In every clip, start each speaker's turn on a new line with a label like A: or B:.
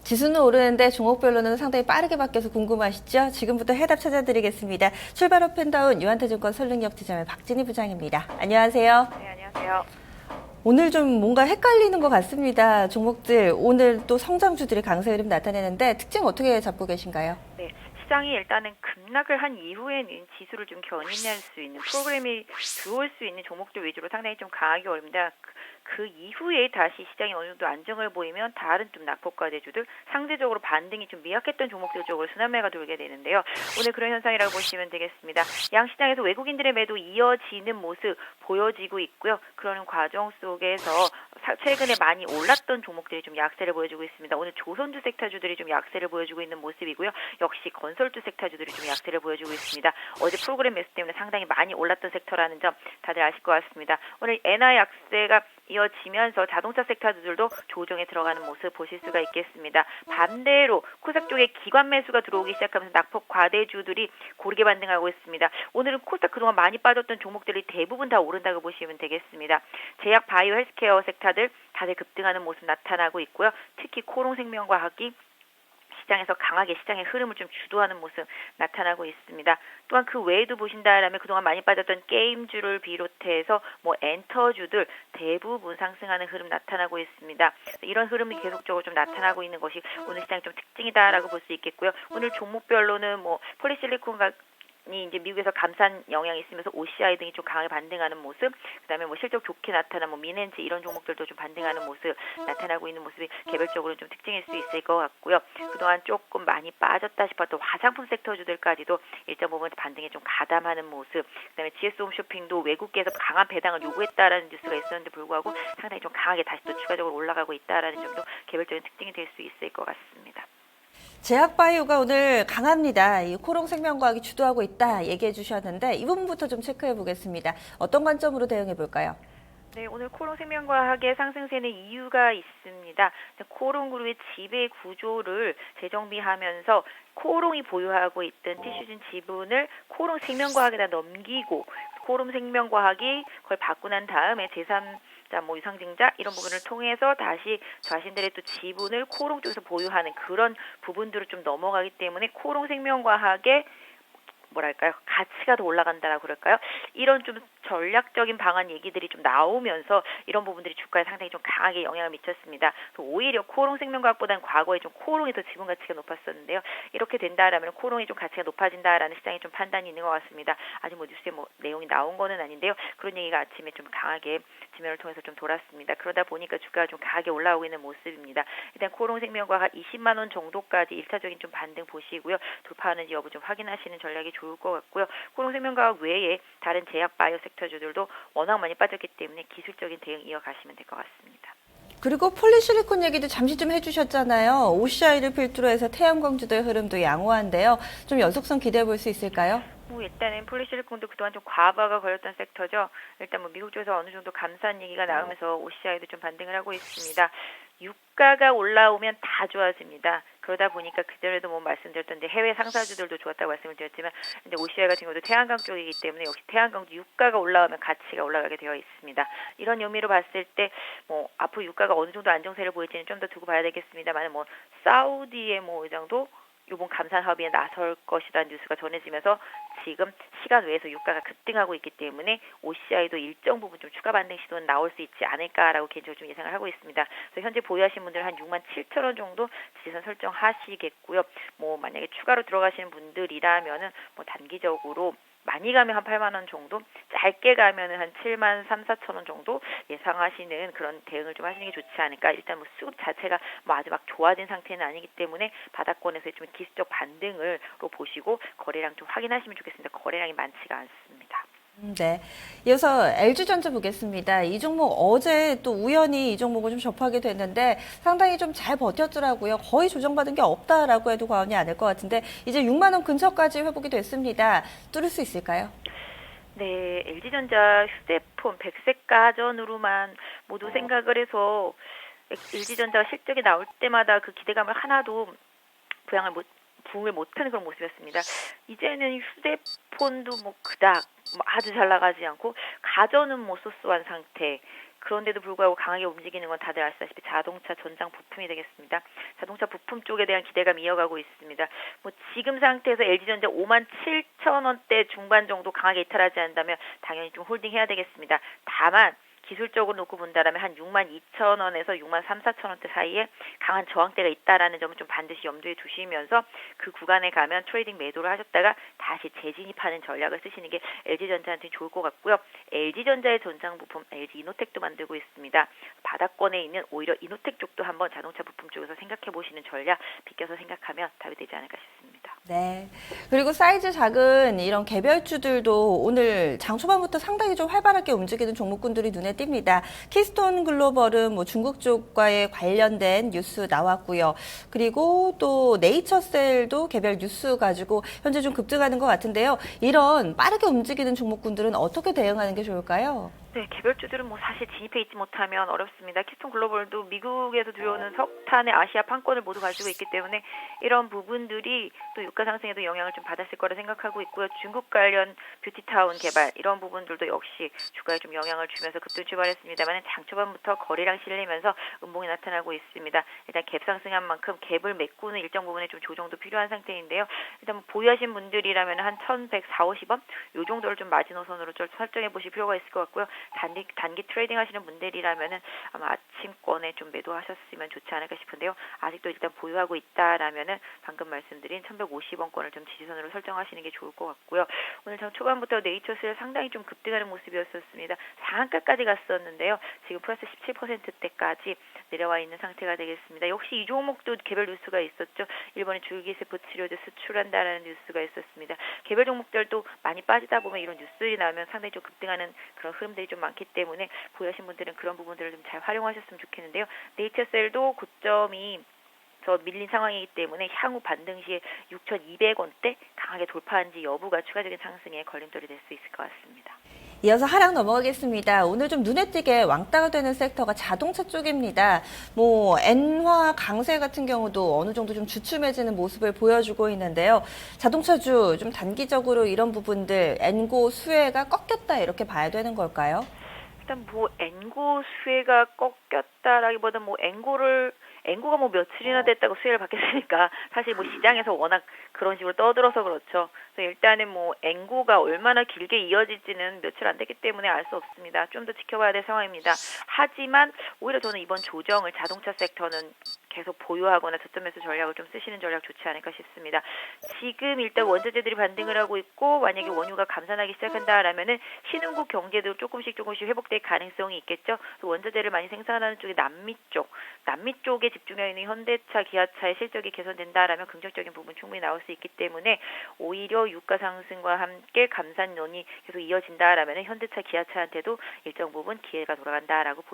A: 지수는 오르는데 종목별로는 상당히 빠르게 바뀌어서 궁금하시죠? 지금부터 해답 찾아드리겠습니다. 출발 오픈다운 유한태증권 설릉역 지점의 박진희 부장입니다. 안녕하세요.
B: 네, 안녕하세요.
A: 오늘 좀 뭔가 헷갈리는 것 같습니다. 종목들 오늘 또 성장주들이 강세 흐름 나타내는데 특징 어떻게 잡고 계신가요?
B: 네, 시장이 일단은 급락을 한 이후에는 지수를 좀 견인할 수 있는 프로그램이 들어올 수 있는 종목들 위주로 상당히 좀 강하게 올립니다. 그 이후에 다시 시장이 어느 정도 안정을 보이면 다른 좀 낙폭과대주들 상대적으로 반등이 좀 미약했던 종목들 쪽으로 순환매가 돌게 되는데요. 오늘 그런 현상이라고 보시면 되겠습니다. 양시장에서 외국인들의 매도 이어지는 모습 보여지고 있고요. 그러는 과정 속에서 최근에 많이 올랐던 종목들이 좀 약세를 보여주고 있습니다. 오늘 조선주 섹터주들이 좀 약세를 보여주고 있는 모습이고요. 역시 건설주 섹터주들이 좀 약세를 보여주고 있습니다. 어제 프로그램 매수 때문에 상당히 많이 올랐던 섹터라는 점 다들 아실 것 같습니다. 오늘 엔화 약세가 이어지면서 자동차 섹터들도 조정에 들어가는 모습 보실 수가 있겠습니다. 반대로 코스닥 쪽에 기관 매수가 들어오기 시작하면서 낙폭 과대주들이 고르게 반등하고 있습니다. 오늘은 코스닥 그동안 많이 빠졌던 종목들이 대부분 다 오른다고 보시면 되겠습니다. 제약, 바이오, 헬스케어 섹터들 다들 급등하는 모습 나타나고 있고요. 특히 코롱생명과학이 시장에서 강하게 시장의 흐름을 좀 주도하는 모습 나타나고 있습니다. 또한 그 외에도 보신다라면 그동안 많이 빠졌던 게임주를 비롯해서 엔터주들 대부분 상승하는 흐름 나타나고 있습니다. 이런 흐름이 계속적으로 좀 나타나고 있는 것이 오늘 시장의 좀 특징이다라고 볼 수 있겠고요. 오늘 종목별로는 폴리실리콘 이제 미국에서 감산 영향이 있으면서 OCI 등이 좀 강하게 반등하는 모습, 그다음에 실적 좋게 나타난 미넨즈 이런 종목들도 좀 반등하는 모습 나타나고 있는 모습이 개별적으로 좀 특징일 수 있을 것 같고요. 그동안 조금 많이 빠졌다 싶었던 화장품 섹터주들까지도 1.5% 반등에 좀 가담하는 모습, 그다음에 GS홈 쇼핑도 외국계에서 강한 배당을 요구했다라는 뉴스가 있었는데 불구하고 상당히 좀 강하게 다시 또 추가적으로 올라가고 있다라는 점도 개별적인 특징이 될 수 있을 것 같습니다.
A: 제약바이오가 오늘 강합니다. 이 코롱생명과학이 주도하고 있다 얘기해 주셨는데 이 부분부터 좀 체크해 보겠습니다. 어떤 관점으로 대응해 볼까요?
B: 네, 오늘 코롱생명과학의 상승세는 이유가 있습니다. 코롱그룹의 지배 구조를 재정비하면서 코롱이 보유하고 있던 티슈진 지분을 코롱생명과학에다 넘기고 코롱생명과학이 그걸 받고 난 다음에 제3자 유상증자 이런 부분을 통해서 다시 자신들의 또 지분을 코롱 쪽에서 보유하는 그런 부분들을 좀 넘어가기 때문에 코롱생명과학의 가치가 더 올라간다라고 그럴까요? 이런 좀 전략적인 방안 얘기들이 좀 나오면서 이런 부분들이 주가에 상당히 좀 강하게 영향을 미쳤습니다. 오히려 코롱생명과학보다는 과거에 좀 코롱이 더 지분 가치가 높았었는데요. 이렇게 된다라면 코롱이 좀 가치가 높아진다라는 시장의 좀 판단이 있는 것 같습니다. 아직 뉴스에 내용이 나온 거는 아닌데요. 그런 얘기가 아침에 좀 강하게 지면을 통해서 좀 돌았습니다. 그러다 보니까 주가가 좀 강하게 올라오고 있는 모습입니다. 일단 코롱생명과학 20만 원 정도까지 1차적인 좀 반등 보시고요. 돌파하는지 여부 좀 확인하시는 전략이 좋을 것 같고요. 코롱생명과학 외에 다른 제약 바이오 섹터주들도 워낙 많이 빠졌기 때문에 기술적인 대응 이어가시면 될 것 같습니다.
A: 그리고 폴리실리콘 얘기도 잠시 좀 해주셨잖아요. OCI를 필두로 해서 태양광주도의 흐름도 양호한데요. 좀 연속성 기대해 볼 수 있을까요?
B: 일단은 폴리실리콘도 그동안 좀 과부하가 걸렸던 섹터죠. 일단 미국 쪽에서 어느 정도 감사한 얘기가 나오면서 OCI도 좀 반등을 하고 있습니다. 유가가 올라오면 다 좋아집니다. 그러다 보니까 그전에도 말씀드렸던 해외 상사주들도 좋았다고 말씀을 드렸지만 근데 OCI 같은 경우도 태양광 쪽이기 때문에 역시 태양광 유가가 올라오면 가치가 올라가게 되어 있습니다. 이런 의미로 봤을 때 앞으로 유가가 어느 정도 안정세를 보일지는 좀 더 두고 봐야 되겠습니다만 사우디의 이 정도 이번 감산 합의에 나설 것이라는 뉴스가 전해지면서 지금 시간 외에서 유가가 급등하고 있기 때문에 OCI도 일정 부분 좀 추가 반등 시도는 나올 수 있지 않을까라고 개인적으로 좀 예상을 하고 있습니다. 그래서 현재 보유하신 분들은 한 67,000원 정도 지지선 설정하시겠고요. 만약에 추가로 들어가시는 분들이라면은 단기적으로 많이 가면 한 8만 원 정도, 짧게 가면은 한 7만 3, 4천 원 정도 예상하시는 그런 대응을 좀 하시는 게 좋지 않을까. 일단 수급 자체가 아주 좋아진 상태는 아니기 때문에 바닥권에서의 좀 기술적 반등으로 보시고 거래량 좀 확인하시면 좋겠습니다. 거래량이 많지가 않습니다.
A: 네. 이어서 LG전자 보겠습니다. 이 종목 어제 또 우연히 이 종목을 좀 접하게 됐는데 상당히 좀 잘 버텼더라고요. 거의 조정받은 게 없다라고 해도 과언이 아닐 것 같은데 이제 6만 원 근처까지 회복이 됐습니다. 뚫을 수 있을까요?
B: 네, LG전자 휴대폰 백색 가전으로만 모두 생각을 해서 LG전자가 실적이 나올 때마다 그 기대감을 하나도 부응을 못하는 그런 모습이었습니다. 이제는 휴대폰도 그닥 아주 잘 나가지 않고 가전은 소소한 상태. 그런데도 불구하고 강하게 움직이는 건 다들 아시다시피 자동차 전장 부품이 되겠습니다. 자동차 부품 쪽에 대한 기대감이 이어가고 있습니다. 뭐 지금 상태에서 LG전자 57,000원대 중반 정도 강하게 이탈하지 않는다면 당연히 좀 홀딩해야 되겠습니다. 다만 기술적으로 놓고 본다라면 한 62,000원에서 63,000~64,000원대 사이에 강한 저항대가 있다라는 점을 좀 반드시 염두에 두시면서 그 구간에 가면 트레이딩 매도를 하셨다가 다시 재진입하는 전략을 쓰시는 게 LG전자한테 좋을 것 같고요. LG전자의 전장 부품 LG 이노텍도 만들고 있습니다. 바닥권에 있는 오히려 이노텍 쪽도 한번 자동차 부품 쪽에서 생각해 보시는 전략 비껴서 생각하면 답이 되지 않을까 싶습니다.
A: 네. 그리고 사이즈 작은 이런 개별주들도 오늘 장 초반부터 상당히 좀 활발하게 움직이는 종목군들이 눈에 띕니다. 키스톤 글로벌은 뭐 중국 쪽과의 관련된 뉴스 나왔고요. 그리고 또 네이처셀도 개별 뉴스 가지고 현재 좀 급등하는 것 같은데요. 이런 빠르게 움직이는 종목군들은 어떻게 대응하는 게 좋을까요?
B: 네, 개별주들은 뭐 사실 진입해 있지 못하면 어렵습니다. 키스톤 글로벌도 미국에서 들여오는 석탄의 아시아 판권을 모두 가지고 있기 때문에 이런 부분들이 또 유가 상승에도 영향을 좀 받았을 거라 생각하고 있고요. 중국 관련 뷰티타운 개발 이런 부분들도 역시 주가에 좀 영향을 주면서 급등 출발했습니다만 장 초반부터 거래량 실리면서 음봉이 나타나고 있습니다. 일단 갭 상승한 만큼 갭을 메꾸는 일정 부분에 좀 조정도 필요한 상태인데요. 일단 뭐 보유하신 분들이라면 한 1,140~150원 요 정도를 좀 마지노선으로 좀 설정해 보실 필요가 있을 것 같고요. 단기 트레이딩 하시는 분들이라면은 아마 아침권에 좀 매도하셨으면 좋지 않을까 싶은데요. 아직도 일단 보유하고 있다라면은 방금 말씀드린 1,150원권을 좀 지지선으로 설정하시는 게 좋을 것 같고요. 오늘 장 초반부터 네이처스를 상당히 좀 급등하는 모습이었었습니다. 상한가까지 갔었는데요. 지금 플러스 17%대까지 내려와 있는 상태가 되겠습니다. 역시 이 종목도 개별 뉴스가 있었죠. 일본의 줄기세포 치료제 수출한다라는 뉴스가 있었습니다. 개별 종목들도 많이 빠지다 보면 이런 뉴스들이 나오면 상당히 좀 급등하는 그런 흐름들이 좀 많기 때문에 보유하신 분들은 그런 부분들을 좀 잘 활용하셨으면 좋겠는데요. 네이처셀도 고점이 더 밀린 상황이기 때문에 향후 반등 시에 6,200원대 강하게 돌파한지 여부가 추가적인 상승에 걸림돌이 될 수 있을 것 같습니다.
A: 이어서 하락 넘어가겠습니다. 오늘 좀 눈에 띄게 왕따가 되는 섹터가 자동차 쪽입니다. 뭐 엔화 강세 같은 경우도 어느 정도 좀 주춤해지는 모습을 보여주고 있는데요. 자동차주 좀 단기적으로 이런 부분들 엔고 수혜가 꺾였다 이렇게 봐야 되는 걸까요?
B: 일단 뭐 엔고 수혜가 꺾였다라기보다 뭐 엔고가 뭐 며칠이나 됐다고 수혜를 받겠으니까 사실 뭐 시장에서 워낙 그런 식으로 떠들어서 그렇죠. 그래서 일단은 뭐 엔고가 얼마나 길게 이어질지는 며칠 안 됐기 때문에 알 수 없습니다. 좀 더 지켜봐야 될 상황입니다. 하지만 오히려 저는 이번 조정을 자동차 섹터는 계속 보유하거나 저점 매수 전략을 좀 쓰시는 전략 좋지 않을까 싶습니다. 지금 일단 원자재들이 반등을 하고 있고 만약에 원유가 감산하기 시작한다라면은 신흥국 경제도 조금씩 회복될 가능성이 있겠죠. 원자재를 많이 생산하는 쪽이 남미 쪽에 집중해 있는 현대차, 기아차의 실적이 개선된다라면 긍정적인 부분 충분히 나올 수 있기 때문에 오히려 유가 상승과 함께 감산론이 계속 이어진다라면 현대차, 기아차한테도 일정 부분 기회가 돌아간다라고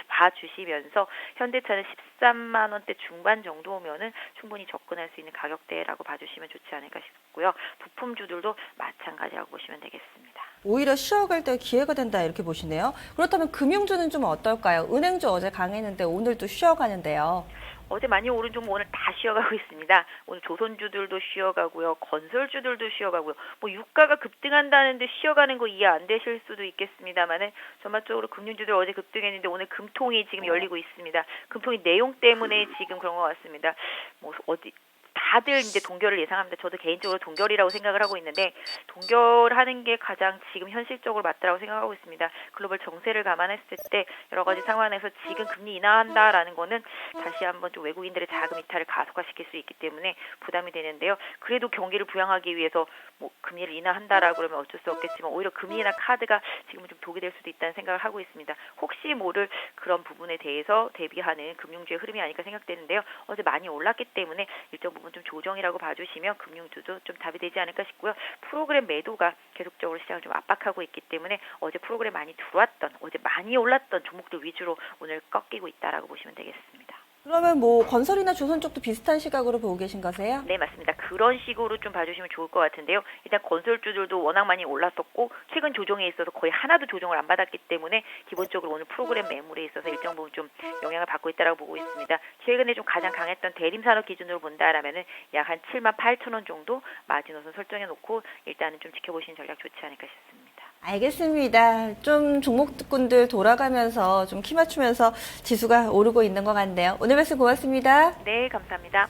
B: 봐주시면서 현대차는 13만 원대 중반 정도면은 충분히 접근할 수 있는 가격대라고 봐주시면 좋지 않을까 싶고요. 부품주들도 마찬가지라고 보시면 되겠습니다.
A: 오히려 쉬어갈 때 기회가 된다 이렇게 보시네요. 그렇다면 금융주는 좀 어떨까요? 은행주 어제 강했는데 오늘 또 쉬어가는데요.
B: 어제 많이 오른 종목 오늘 다 쉬어가고 있습니다. 오늘 조선주들도 쉬어가고요. 건설주들도 쉬어가고요. 뭐 유가가 급등한다는데 쉬어가는 거 이해 안 되실 수도 있겠습니다만은 전반적으로 금융주들 어제 급등했는데 오늘 금통이 지금 열리고 있습니다. 금통이 내용 때문에 지금 그런 것 같습니다. 뭐 어디 다들 이제 동결을 예상합니다. 저도 개인적으로 동결이라고 생각을 하고 있는데 동결하는 게 가장 지금 현실적으로 맞다라고 생각하고 있습니다. 글로벌 정세를 감안했을 때 여러 가지 상황에서 지금 금리 인하한다라는 거는 다시 한번 좀 외국인들의 자금 이탈을 가속화시킬 수 있기 때문에 부담이 되는데요. 그래도 경기를 부양하기 위해서 뭐 금리를 인하한다라고 그러면 어쩔 수 없겠지만 오히려 금리 인하 카드가 지금은 좀 독이 될 수도 있다는 생각을 하고 있습니다. 혹시 모를 그런 부분에 대해서 대비하는 금융주의 흐름이 아닐까 생각되는데요. 어제 많이 올랐기 때문에 일정 부분 좀 조정이라고 봐주시면 금융주도 좀 답이 되지 않을까 싶고요. 프로그램 매도가 계속적으로 시장을 좀 압박하고 있기 때문에 어제 프로그램 많이 들어왔던 어제 많이 올랐던 종목들 위주로 오늘 꺾이고 있다라고 보시면 되겠습니다.
A: 그러면 뭐 건설이나 조선 쪽도 비슷한 시각으로 보고 계신 거세요?
B: 네, 맞습니다. 그런 식으로 좀 봐주시면 좋을 것 같은데요. 일단 건설주들도 워낙 많이 올랐었고 최근 조정에 있어서 거의 하나도 조정을 안 받았기 때문에 기본적으로 오늘 프로그램 매물에 있어서 일정 부분 좀 영향을 받고 있다라고 보고 있습니다. 최근에 좀 가장 강했던 대림산업 기준으로 본다라면은 약 한 78,000원 정도 마지노선 설정해 놓고 일단은 좀 지켜보시는 전략 좋지 않을까 싶습니다.
A: 알겠습니다. 좀 종목군들 돌아가면서 좀 키 맞추면서 지수가 오르고 있는 것 같네요. 오늘 말씀 고맙습니다.
B: 네, 감사합니다.